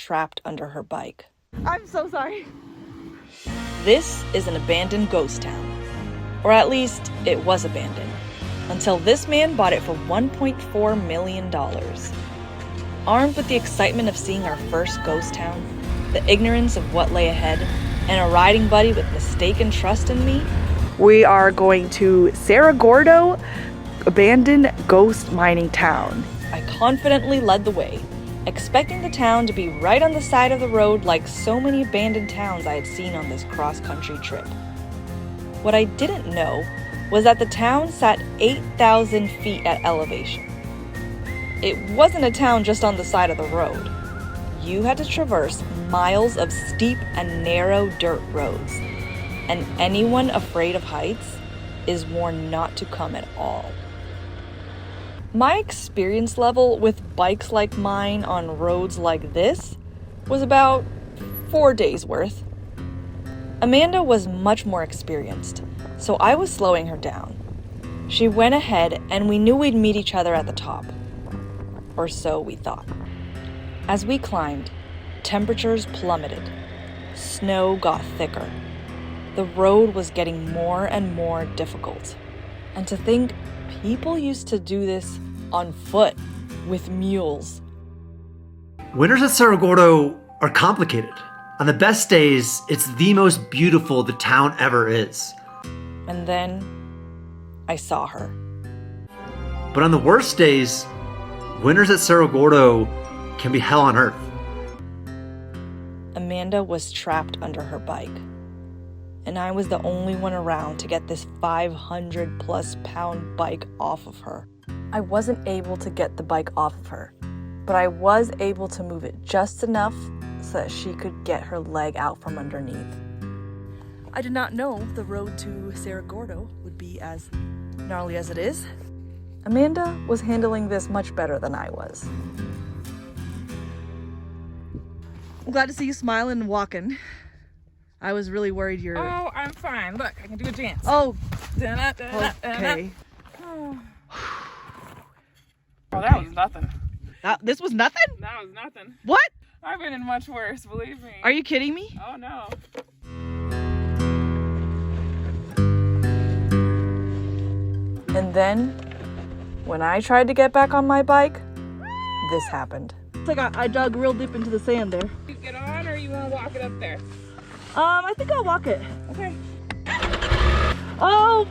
trapped under her bike. I'm so sorry. This is an abandoned ghost town. Or at least, it was abandoned. Until this man bought it for $1.4 million. Armed with the excitement of seeing our first ghost town, the ignorance of what lay ahead, and a riding buddy with mistaken trust in me, We are going to Cerro Gordo, abandoned ghost mining town. I confidently led the way, expecting the town to be right on the side of the road like so many abandoned towns I had seen on this cross-country trip. What I didn't know was that the town sat 8,000 feet at elevation. It wasn't a town just on the side of the road. You had to traverse miles of steep and narrow dirt roads, and anyone afraid of heights is warned not to come at all. My experience level with bikes like mine on roads like this was about 4 days worth. Amanda was much more experienced, so I was slowing her down. She went ahead and we knew we'd meet each other at the top. Or so we thought. As we climbed, temperatures plummeted. Snow got thicker. The road was getting more and more difficult. And to think people used to do this on foot with mules. Winters at Cerro Gordo are complicated. On the best days, it's the most beautiful the town ever is. And then I saw her. But on the worst days, winters at Cerro Gordo can be hell on earth. Amanda was trapped under her bike. And I was the only one around to get this 500+ pound bike off of her. I wasn't able to get the bike off of her, but I was able to move it just enough so that she could get her leg out from underneath. I did not know the road to Cerro Gordo would be as gnarly as it is. Amanda was handling this much better than I was. I'm glad to see you smiling and walking. I was really worried you're... Oh, I'm fine. Look, I can do a dance. Oh, Okay. okay. Oh, that was nothing. This was nothing? That was nothing. What? I've been in much worse, believe me. Are you kidding me? Oh, no. And then, when I tried to get back on my bike, this happened. It's like I dug real deep into the sand there. You get on or you want to walk it up there? I think I'll walk it. Okay. Oh!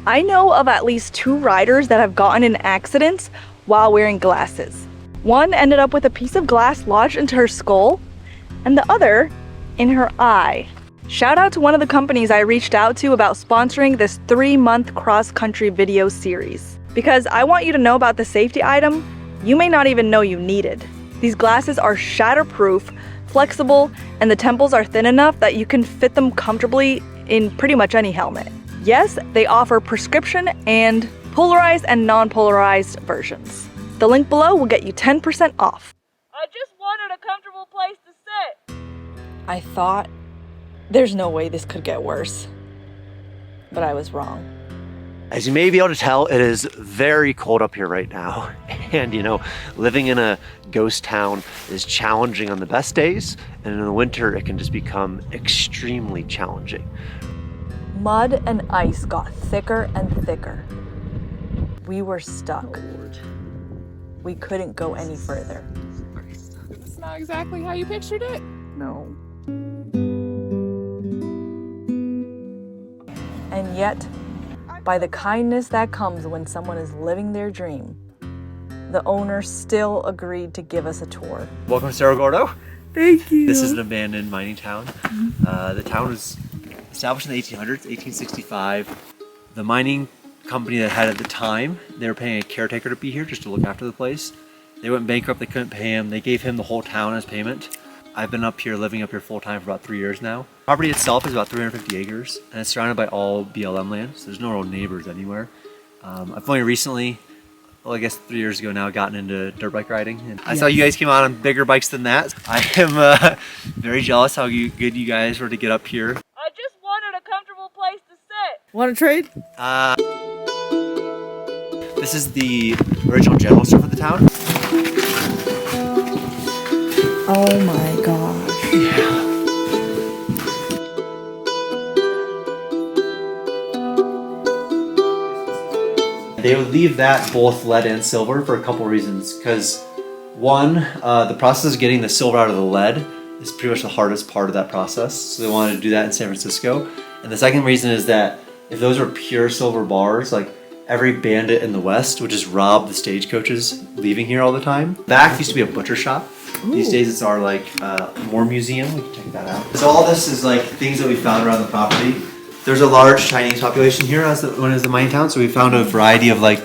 I know of at least 2 riders that have gotten in accidents while wearing glasses. One ended up with a piece of glass lodged into her skull, and the other in her eye. Shout out to one of the companies I reached out to about sponsoring this 3-month cross-country video series. Because I want you to know about the safety item you may not even know you needed. These glasses are shatterproof, flexible, and the temples are thin enough that you can fit them comfortably in pretty much any helmet. Yes, they offer prescription and polarized and non-polarized versions. The link below will get you 10% off. I just wanted a comfortable place to sit. I thought, there's no way this could get worse. But I was wrong. As you may be able to tell, it is very cold up here right now. And living in a ghost town is challenging on the best days, and in the winter it can just become extremely challenging. Mud and ice got thicker and thicker. We were stuck. We couldn't go any further. It's not exactly how you pictured it. No. And yet, by the kindness that comes when someone is living their dream, the owner still agreed to give us a tour. Welcome to Cerro Gordo. Thank you. This is an abandoned mining town. The town was established in the 1800s, 1865. The mining company that had it at the time, they were paying a caretaker to be here just to look after the place. They went bankrupt, they couldn't pay him. They gave him the whole town as payment. I've been up here, living up here full time for about 3 years now. Property itself is about 350 acres and it's surrounded by all BLM land, so there's no real neighbors anywhere. I've only recently, well, I guess 3 years ago now, gotten into dirt bike riding. And I saw you guys came out on bigger bikes than that. I am very jealous how good you guys were to get up here. I just wanted a comfortable place to sit. Want to trade? This is the original general store for the town. Oh my gosh. Yeah. They would leave that both lead and silver for a couple reasons. Because one, the process of getting the silver out of the lead is pretty much the hardest part of that process. So they wanted to do that in San Francisco. And the second reason is that if those were pure silver bars, like every bandit in the West would just rob the stagecoaches leaving here all the time. Back used to be a butcher shop. Ooh. These days it's our like war museum. We can check that out. So all this is like things that we found around the property. There's a large Chinese population here when it was the mining town, so we found a variety of like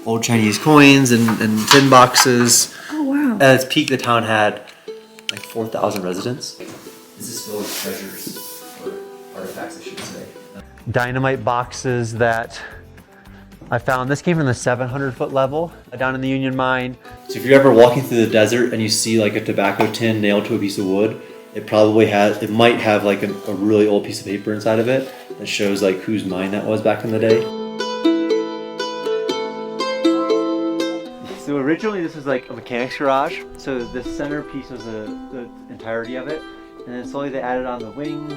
old Chinese coins and tin boxes. Oh wow. At its peak, the town had like 4,000 residents. This is filled with treasures, or artifacts I should say. Dynamite boxes that I found. This came from the 700-foot level down in the Union Mine. So if you're ever walking through the desert and you see like a tobacco tin nailed to a piece of wood, it might have like a really old piece of paper inside of it that shows like whose mine that was back in the day. So originally this was like a mechanic's garage. So the centerpiece was the entirety of it. And then slowly they added on the wings,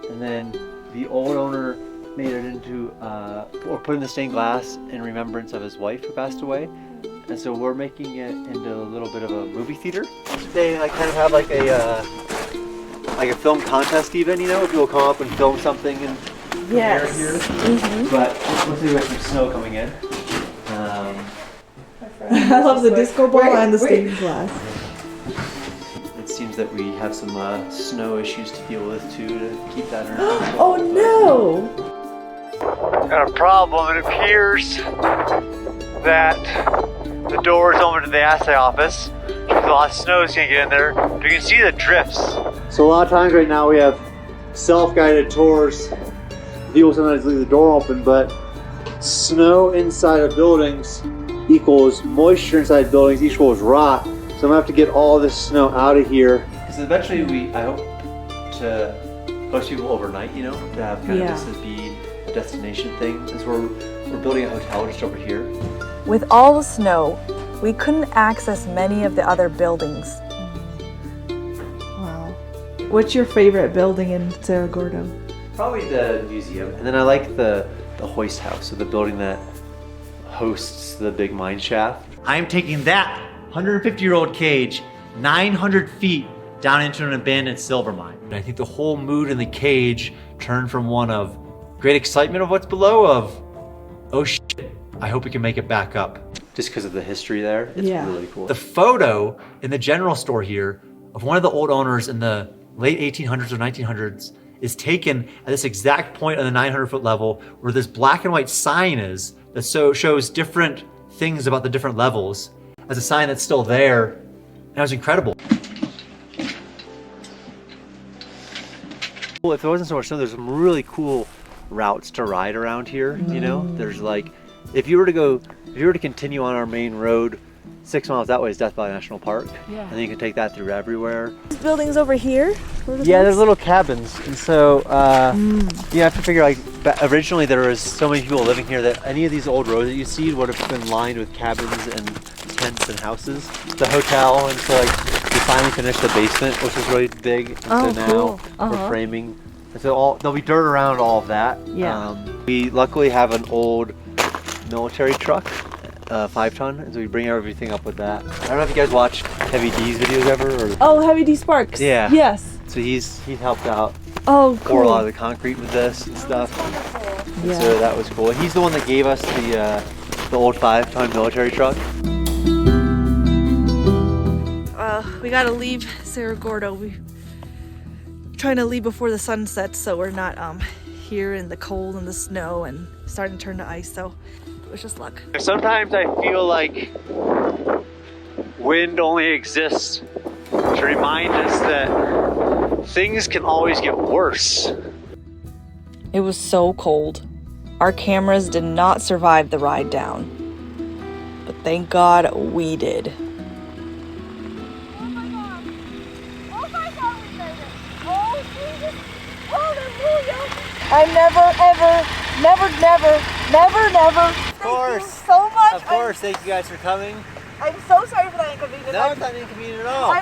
and then the old owner made it into, or put in the stained glass in remembrance of his wife who passed away. And so we're making it into a little bit of a movie theater. They like kind of have like a film contest even, you know, people come up and film something and Yes. here. Mm-hmm. But looks like we have some snow coming in. I love the disco ball and the stained glass. It seems that we have some snow issues to deal with too, to keep that under control. Oh no! Got a problem. It appears that the doors open to the assay office. Because a lot of snow is going to get in there. But you can see the drifts. So a lot of times right now we have self-guided tours. People sometimes leave the door open, but snow inside of buildings equals moisture inside buildings equals rot. So I'm gonna have to get all this snow out of here. Because eventually I hope to host people overnight, you know, to have kind of this be a destination thing. Since we're building a hotel just over here. With all the snow, we couldn't access many of the other buildings. Wow. What's your favorite building in Cerro Gordo? Probably the museum. And then I like the hoist house, so the building that hosts the big mine shaft. I'm taking that 150-year-old cage 900 feet down into an abandoned silver mine. And I think the whole mood in the cage turned from one of great excitement of what's below of, oh shit, I hope we can make it back up. Just because of the history there, it's really cool. The photo in the general store here of one of the old owners in the late 1800s or 1900s is taken at this exact point on the 900-foot level where this black and white sign is that shows different things about the different levels as a sign that's still there. And it was incredible. Well, if there wasn't so much snow, there's some really cool routes to ride around here, you know? There's like, if you were to continue on our main road 6 miles that way is Death Valley National Park. Yeah. And then you can take that through everywhere. These buildings over here? Yeah, there's little cabins. And so you have to figure like, originally there was so many people living here that any of these old roads that you see would have been lined with cabins and tents and houses. The hotel, and so like we finally finished the basement, which was really big. And so now we're framing. And so there'll be dirt around all of that. Yeah. We luckily have an old military truck. 5-ton, and so we bring everything up with that. I don't know if you guys watch Heavy D's videos ever, or oh, Heavy D Sparks. Yeah. Yes. So he's helped out. Oh, cool. Pour a lot of the concrete with this and stuff. Yeah. So that was cool. And he's the one that gave us the old 5-ton military truck. We gotta leave Cerro Gordo. We're trying to leave before the sun sets, so we're not here in the cold and the snow and starting to turn to ice. So. Wish us luck. Sometimes I feel like wind only exists to remind us that things can always get worse. It was so cold. Our cameras did not survive the ride down. But thank God we did. Oh my God! Oh my God, we made it! Oh Jesus! Hallelujah! I never. Of course. Thank you so much. Of course. Thank you guys for coming. I'm so sorry for that inconvenience. No, it's not inconvenient at all.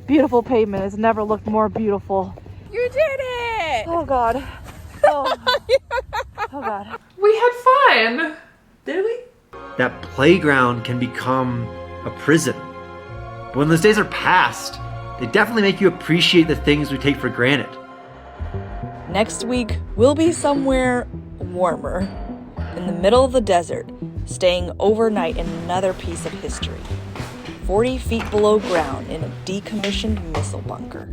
beautiful pavement. It's never looked more beautiful. You did it! Oh God. Oh, oh God. We had fun! Did we? That playground can become a prison. But when those days are past, they definitely make you appreciate the things we take for granted. Next week, we'll be somewhere warmer, in the middle of the desert, staying overnight in another piece of history. 40 feet below ground in a decommissioned missile bunker.